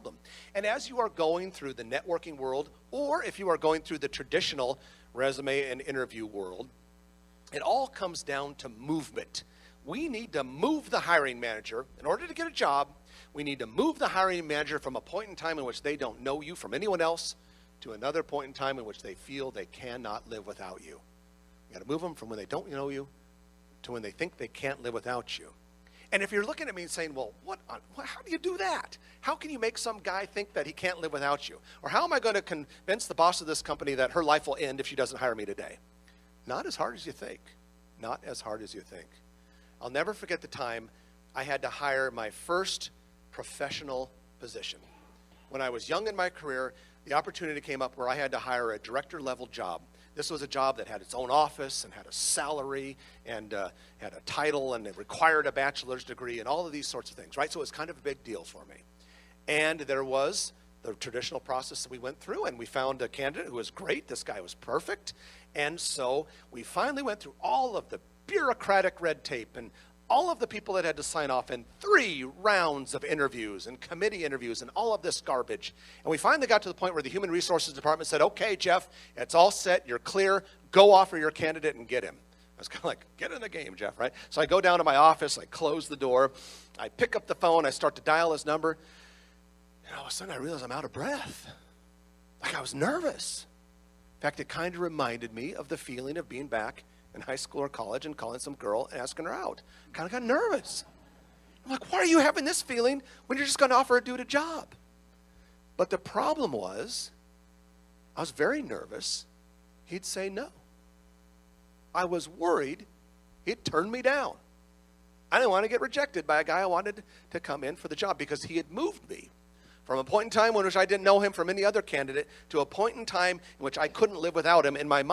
problem. And as you are going through the networking world, or if you are going through the traditional resume and interview world, it all comes down to movement. We need to move the hiring manager. In order to get a job, we need to move the hiring manager from a point in time in which they don't know you from anyone else to another point in time in which they feel they cannot live without you. You got to move them from when they don't know you to when they think they can't live without you. And if you're looking at me and saying, well, how do you do that? How can you make some guy think that he can't live without you? Or how am I going to convince the boss of this company that her life will end if she doesn't hire me today? Not as hard as you think. Not as hard as you think. I'll never forget the time I had to hire my first professional position. When I was young in my career, the opportunity came up where I had to hire a director-level job. This was a job that had its own office and had a salary and had a title, and it required a bachelor's degree and all of these sorts of things, right? So it was kind of a big deal for me. And there was the traditional process that we went through, and we found a candidate who was great. This guy was perfect. And so we finally went through all of the bureaucratic red tape and all of the people that had to sign off in 3 rounds of interviews and committee interviews and all of this garbage. And we finally got to the point where the Human Resources Department said, okay, Jeff, it's all set, you're clear, go offer your candidate and get him. I was kind of like, get in the game, Jeff, right? So I go down to my office, I close the door, I pick up the phone, I start to dial his number, and all of a sudden I realize I'm out of breath. Like I was nervous. In fact, it kind of reminded me of the feeling of being back in high school or college and calling some girl and asking her out. Kind of got nervous. I'm like, why are you having this feeling when you're just going to offer a dude a job? But the problem was, I was very nervous he'd say no. I was worried he'd turn me down. I didn't want to get rejected by a guy I wanted to come in for the job because he had moved me from a point in time in which I didn't know him from any other candidate to a point in time in which I couldn't live without him in my mind.